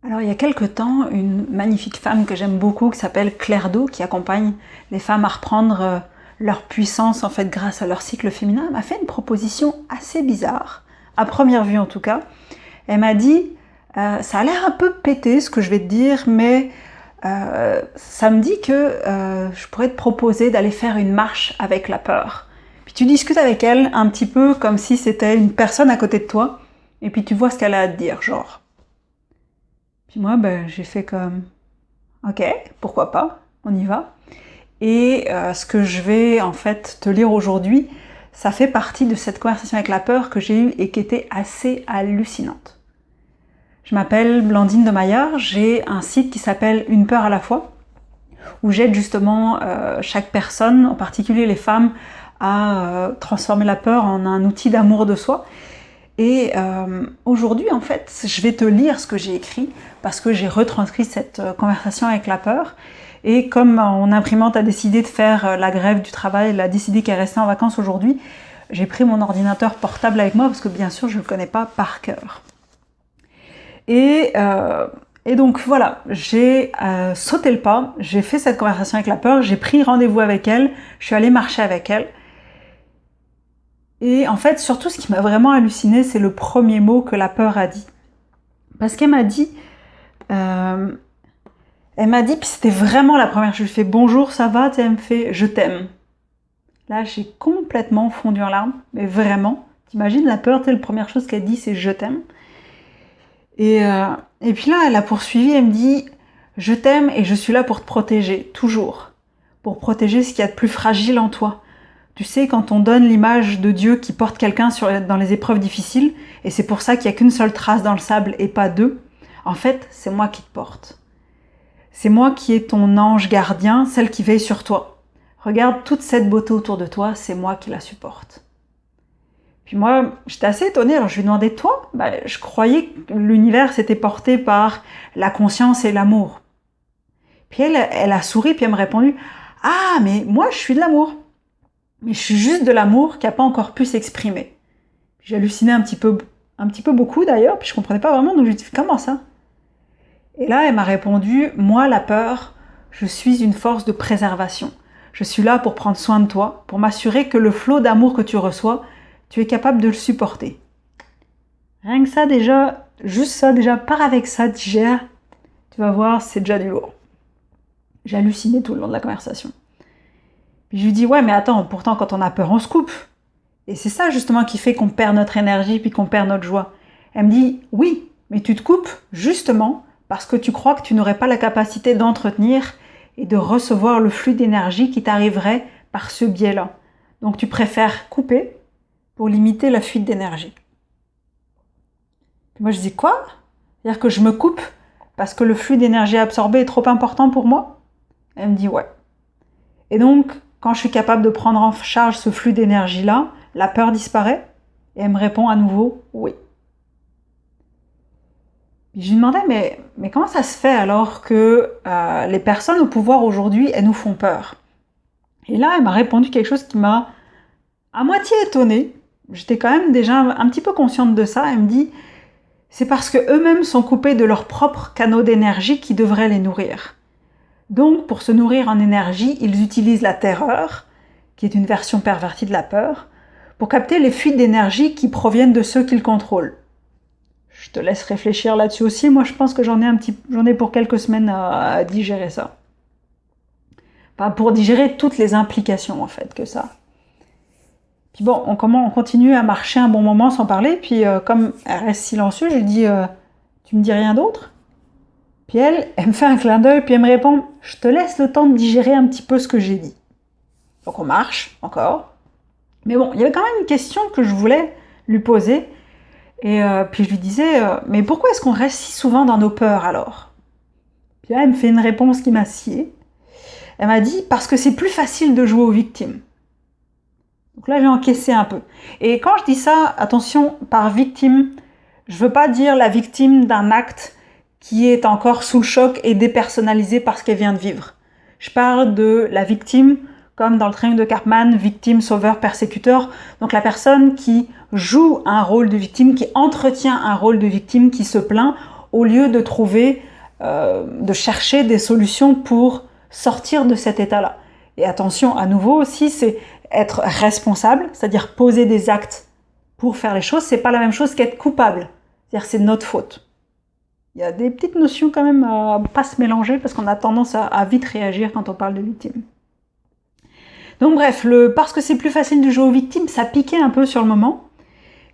Alors il y a quelque temps, une magnifique femme que j'aime beaucoup, qui s'appelle Claire Do, qui accompagne les femmes à reprendre leur puissance en fait grâce à leur cycle féminin, m'a fait une proposition assez bizarre, à première vue en tout cas. Elle m'a dit, ça a l'air un peu pété ce que je vais te dire, mais ça me dit que je pourrais te proposer d'aller faire une marche avec la peur. Puis tu discutes avec elle un petit peu comme si c'était une personne à côté de toi, et puis tu vois ce qu'elle a à te dire, genre. Puis moi, j'ai fait comme, ok, pourquoi pas, on y va. Et ce que je vais en fait te lire aujourd'hui, ça fait partie de cette conversation avec la peur que j'ai eue et qui était assez hallucinante. Je m'appelle Blandine de Maillard, j'ai un site qui s'appelle Une peur à la fois, où j'aide justement chaque personne, en particulier les femmes, à transformer la peur en un outil d'amour de soi. Et aujourd'hui, en fait, je vais te lire ce que j'ai écrit parce que j'ai retranscrit cette conversation avec la peur. Et comme mon imprimante a décidé de faire la grève du travail, elle a décidé qu'elle restait en vacances aujourd'hui, j'ai pris mon ordinateur portable avec moi parce que bien sûr, je ne le connais pas par cœur. Et donc voilà, j'ai sauté le pas, j'ai fait cette conversation avec la peur, j'ai pris rendez-vous avec elle, je suis allée marcher avec elle. Et en fait, surtout, ce qui m'a vraiment halluciné, c'est le premier mot que la peur a dit. Parce qu'elle m'a dit, puis c'était vraiment la première, je lui fais bonjour, ça va, elle me fait je t'aime. Là, j'ai complètement fondu en larmes, mais vraiment. T'imagines la peur, la première chose qu'elle dit, c'est je t'aime. Et puis là, elle a poursuivi, elle me dit, je t'aime et je suis là pour te protéger, toujours. Pour protéger ce qu'il y a de plus fragile en toi. Tu sais, quand on donne l'image de Dieu qui porte quelqu'un dans les épreuves difficiles, et c'est pour ça qu'il n'y a qu'une seule trace dans le sable et pas deux, en fait, c'est moi qui te porte. C'est moi qui est ton ange gardien, celle qui veille sur toi. Regarde toute cette beauté autour de toi, c'est moi qui la supporte. Puis moi, j'étais assez étonnée, alors je lui ai demandé, toi, je croyais que l'univers s'était porté par la conscience et l'amour. Puis elle a souri, puis elle m'a répondu, ah, mais moi, je suis de l'amour. Mais je suis juste de l'amour qui n'a pas encore pu s'exprimer. J'ai halluciné un petit peu beaucoup d'ailleurs, puis je comprenais pas vraiment, donc je lui ai dit, comment ça? Et là, elle m'a répondu, moi, la peur, je suis une force de préservation. Je suis là pour prendre soin de toi, pour m'assurer que le flot d'amour que tu reçois, tu es capable de le supporter. Rien que ça déjà, juste ça déjà, pars avec ça, digère, tu vas voir, c'est déjà du lourd. J'ai halluciné tout le long de la conversation. Puis je lui dis, ouais, mais attends, pourtant, quand on a peur, on se coupe. Et c'est ça, justement, qui fait qu'on perd notre énergie puis qu'on perd notre joie. Elle me dit, oui, mais tu te coupes, justement, parce que tu crois que tu n'aurais pas la capacité d'entretenir et de recevoir le flux d'énergie qui t'arriverait par ce biais-là. Donc, tu préfères couper pour limiter la fuite d'énergie. Puis moi, je dis, quoi? C'est-à-dire que je me coupe parce que le flux d'énergie absorbé est trop important pour moi? Elle me dit, ouais. Et donc, quand je suis capable de prendre en charge ce flux d'énergie-là, la peur disparaît et elle me répond à nouveau oui. Je lui demandais, mais comment ça se fait alors que les personnes au pouvoir aujourd'hui, elles nous font peur? Et là, elle m'a répondu quelque chose qui m'a à moitié étonnée. J'étais quand même déjà un petit peu consciente de ça. Elle me dit, c'est parce qu'eux-mêmes sont coupés de leurs propres canaux d'énergie qui devraient les nourrir. Donc, pour se nourrir en énergie, ils utilisent la terreur, qui est une version pervertie de la peur, pour capter les fuites d'énergie qui proviennent de ceux qu'ils contrôlent. Je te laisse réfléchir là-dessus aussi. Moi, je pense que j'en ai pour quelques semaines à digérer ça. Enfin, pour digérer toutes les implications, en fait, que ça. Puis bon, on continue à marcher un bon moment sans parler, puis comme elle reste silencieuse, je lui dis, tu me dis rien d'autre? Puis elle me fait un clin d'œil, puis elle me répond, je te laisse le temps de digérer un petit peu ce que j'ai dit. Donc on marche, encore. Mais bon, il y avait quand même une question que je voulais lui poser. Et puis je lui disais, mais pourquoi est-ce qu'on reste si souvent dans nos peurs alors? Puis là, elle me fait une réponse qui m'a sciée. Elle m'a dit, parce que c'est plus facile de jouer aux victimes. Donc là, j'ai encaissé un peu. Et quand je dis ça, attention, par victime, je veux pas dire la victime d'un acte qui est encore sous le choc et dépersonnalisé par ce qu'elle vient de vivre. Je parle de la victime, comme dans le triangle de Karpman, victime, sauveur, persécuteur. Donc la personne qui joue un rôle de victime, qui entretient un rôle de victime, qui se plaint, au lieu de de chercher des solutions pour sortir de cet état-là. Et attention, à nouveau aussi, c'est être responsable, c'est-à-dire poser des actes pour faire les choses, c'est pas la même chose qu'être coupable. C'est-à-dire c'est notre faute. Il y a des petites notions quand même à pas se mélanger parce qu'on a tendance à vite réagir quand on parle de victime. Donc bref, parce que c'est plus facile de jouer aux victimes, ça piquait un peu sur le moment.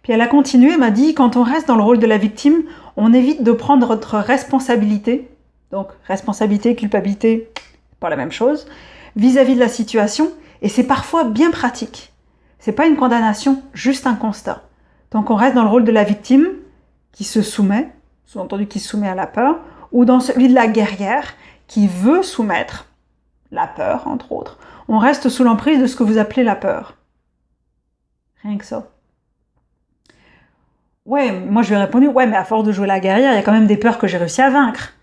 Puis elle a continué, elle m'a dit, quand on reste dans le rôle de la victime, on évite de prendre notre responsabilité. Donc responsabilité, culpabilité, pas la même chose, vis-à-vis de la situation, et c'est parfois bien pratique. C'est pas une condamnation, juste un constat. Donc on reste dans le rôle de la victime, qui se soumet, sous-entendu qui se soumet à la peur, ou dans celui de la guerrière, qui veut soumettre la peur, entre autres. On reste sous l'emprise de ce que vous appelez la peur. Rien que ça. Ouais, moi je lui ai répondu, ouais, mais à force de jouer la guerrière, il y a quand même des peurs que j'ai réussi à vaincre.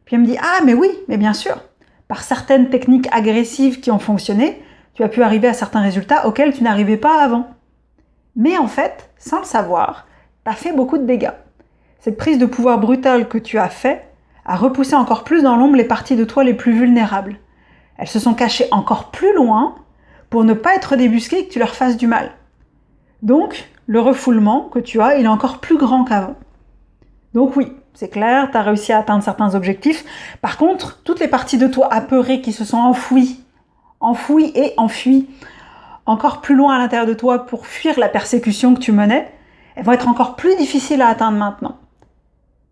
Puis elle me dit, ah, mais oui, mais bien sûr. Par certaines techniques agressives qui ont fonctionné, tu as pu arriver à certains résultats auxquels tu n'arrivais pas avant. Mais en fait, sans le savoir, tu as fait beaucoup de dégâts. Cette prise de pouvoir brutale que tu as fait a repoussé encore plus dans l'ombre les parties de toi les plus vulnérables. Elles se sont cachées encore plus loin pour ne pas être débusquées et que tu leur fasses du mal. Donc, le refoulement que tu as, il est encore plus grand qu'avant. Donc oui, c'est clair, tu as réussi à atteindre certains objectifs. Par contre, toutes les parties de toi apeurées qui se sont enfouies et enfuies encore plus loin à l'intérieur de toi pour fuir la persécution que tu menais, elles vont être encore plus difficiles à atteindre maintenant.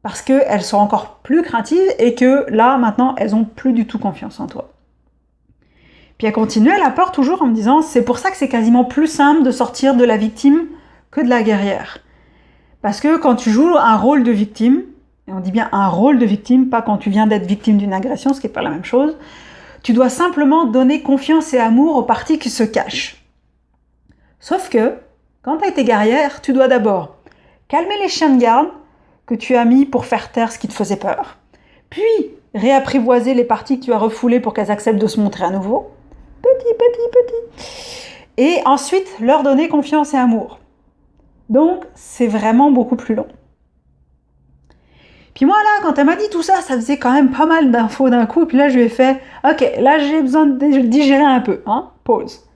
Parce qu'elles sont encore plus craintives et que là, maintenant, elles n'ont plus du tout confiance en toi. Puis elle continue, elle apporte toujours en me disant, c'est pour ça que c'est quasiment plus simple de sortir de la victime que de la guerrière. Parce que quand tu joues un rôle de victime, et on dit bien un rôle de victime, pas quand tu viens d'être victime d'une agression, ce qui n'est pas la même chose, tu dois simplement donner confiance et amour aux parties qui se cachent. Sauf que, quand tu as été guerrière, tu dois d'abord calmer les chiens de garde que tu as mis pour faire taire ce qui te faisait peur, puis réapprivoiser les parties que tu as refoulées pour qu'elles acceptent de se montrer à nouveau, petit, et ensuite leur donner confiance et amour. Donc, c'est vraiment beaucoup plus long. Puis moi, là, quand elle m'a dit tout ça, ça faisait quand même pas mal d'infos d'un coup. Puis là, je lui ai fait, ok, là, j'ai besoin de digérer un peu, hein, pause.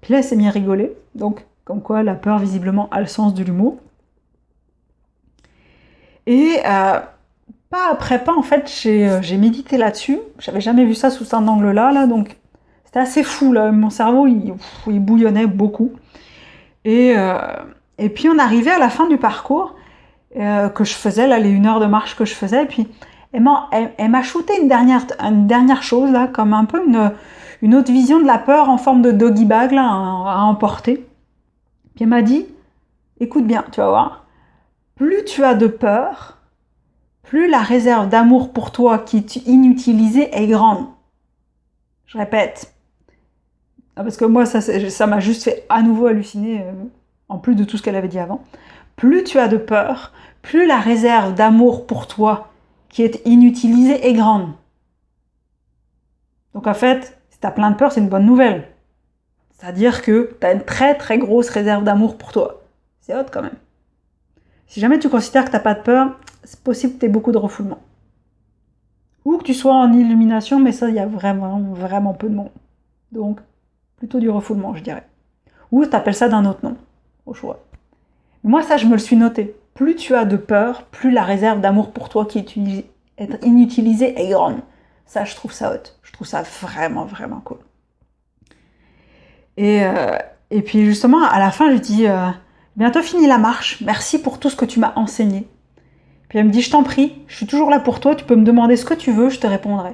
Puis là, elle s'est mise à rigoler. Donc, comme quoi, la peur, visiblement, a le sens de l'humour. Et pas après pas, en fait, j'ai médité là-dessus. J'avais jamais vu ça sous cet angle-là, là, donc c'était assez fou, là. Mon cerveau, il bouillonnait beaucoup. Et puis, on arrivait à la fin du parcours que je faisais, là, les 1 heure de marche que je faisais, et puis elle m'a shooté une dernière chose, là, comme un peu une autre vision de la peur en forme de doggy bag, là, à emporter. Puis elle m'a dit, écoute bien, tu vas voir, plus tu as de peur, plus la réserve d'amour pour toi qui est inutilisée est grande. Je répète. Parce que moi, ça m'a juste fait à nouveau halluciner, en plus de tout ce qu'elle avait dit avant. Plus tu as de peur, plus la réserve d'amour pour toi qui est inutilisée est grande. Donc en fait, si tu as plein de peur, c'est une bonne nouvelle. C'est-à-dire que tu as une très très grosse réserve d'amour pour toi. C'est hot quand même. Si jamais tu considères que tu n'as pas de peur, c'est possible que tu aies beaucoup de refoulement. Ou que tu sois en illumination, mais ça, il y a vraiment, vraiment peu de monde. Donc, plutôt du refoulement, je dirais. Ou tu appelles ça d'un autre nom, au choix. Moi, ça, je me le suis noté. Plus tu as de peur, plus la réserve d'amour pour toi qui est inutilisée est grande. Ça, je trouve ça hot. Je trouve ça vraiment, vraiment cool. Et puis, justement, à la fin, je dis bientôt fini la marche. Merci pour tout ce que tu m'as enseigné. Puis elle me dit, je t'en prie, je suis toujours là pour toi. Tu peux me demander ce que tu veux, je te répondrai.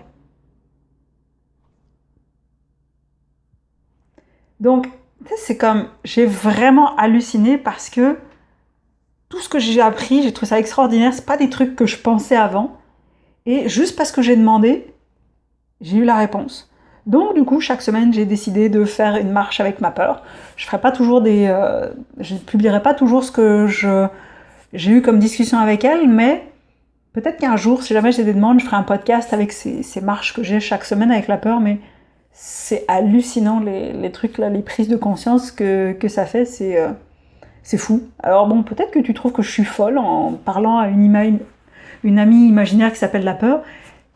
Donc, c'est comme, j'ai vraiment halluciné parce que tout ce que j'ai appris, j'ai trouvé ça extraordinaire. C'est pas des trucs que je pensais avant. Et juste parce que j'ai demandé, j'ai eu la réponse. Donc, du coup, chaque semaine, j'ai décidé de faire une marche avec ma peur. Je ferai pas toujours je publierai pas toujours ce que j'ai eu comme discussion avec elle, mais peut-être qu'un jour, si jamais j'ai des demandes, je ferai un podcast avec ces marches que j'ai chaque semaine avec la peur, mais c'est hallucinant les trucs là, les prises de conscience que ça fait, c'est fou. Alors bon, peut-être que tu trouves que je suis folle en parlant à une une amie imaginaire qui s'appelle la peur.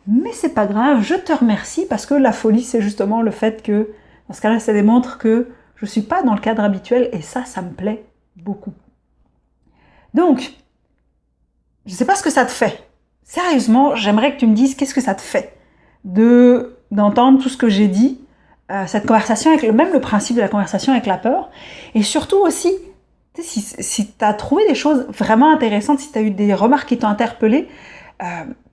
Mais c'est pas grave, je te remercie parce que la folie, c'est justement le fait que, dans ce cas-là, ça démontre que je suis pas dans le cadre habituel et ça me plaît beaucoup. Donc, je sais pas ce que ça te fait. Sérieusement, j'aimerais que tu me dises qu'est-ce que ça te fait d'entendre tout ce que j'ai dit, cette conversation, même le principe de la conversation avec la peur, et surtout aussi, si tu as trouvé des choses vraiment intéressantes, si tu as eu des remarques qui t'ont interpellé,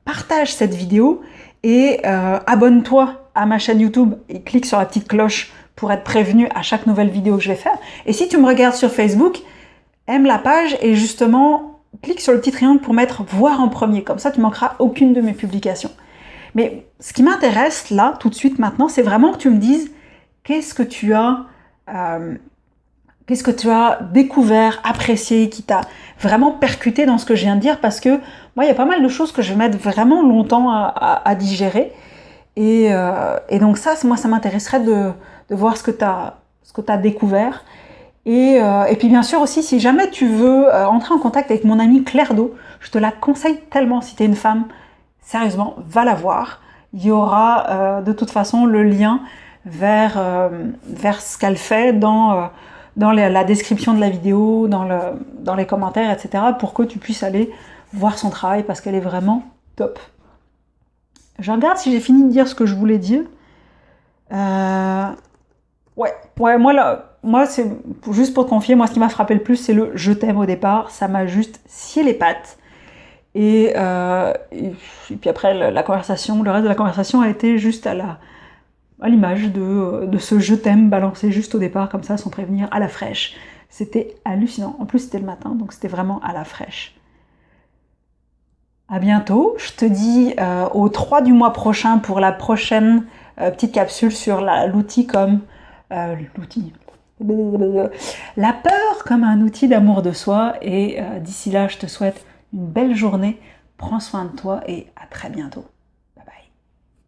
partage cette vidéo et abonne-toi à ma chaîne YouTube et clique sur la petite cloche pour être prévenu à chaque nouvelle vidéo que je vais faire. Et si tu me regardes sur Facebook, aime la page et justement, clique sur le petit triangle pour mettre « Voir en premier ». Comme ça, tu ne manqueras aucune de mes publications. Mais ce qui m'intéresse là, tout de suite maintenant, c'est vraiment que tu me dises qu'est-ce que tu as découvert, apprécié, qui t'a vraiment percuté dans ce que je viens de dire, parce que moi, il y a pas mal de choses que je vais mettre vraiment longtemps à digérer. Et donc ça, moi, ça m'intéresserait de voir ce que tu as découvert. Et puis bien sûr aussi, si jamais tu veux entrer en contact avec mon amie Claire Do, je te la conseille tellement si tu es une femme. Sérieusement, va la voir. Il y aura de toute façon le lien vers ce qu'elle fait dans la description de la vidéo, dans les commentaires, etc. pour que tu puisses aller voir son travail parce qu'elle est vraiment top. Je regarde si j'ai fini de dire ce que je voulais dire. Ouais, moi c'est juste pour te confier, moi ce qui m'a frappé le plus, c'est le « je t'aime » au départ. Ça m'a juste scié les pattes. Et puis après, le reste de la conversation a été juste à l'image de ce « je t'aime » balancé juste au départ, comme ça, sans prévenir, à la fraîche. C'était hallucinant. En plus, c'était le matin, donc c'était vraiment à la fraîche. À bientôt. Je te dis au 3 du mois prochain pour la prochaine petite capsule sur l'outil comme... l'outil... La peur comme un outil d'amour de soi. Et d'ici là, je te souhaite une belle journée, prends soin de toi et à très bientôt.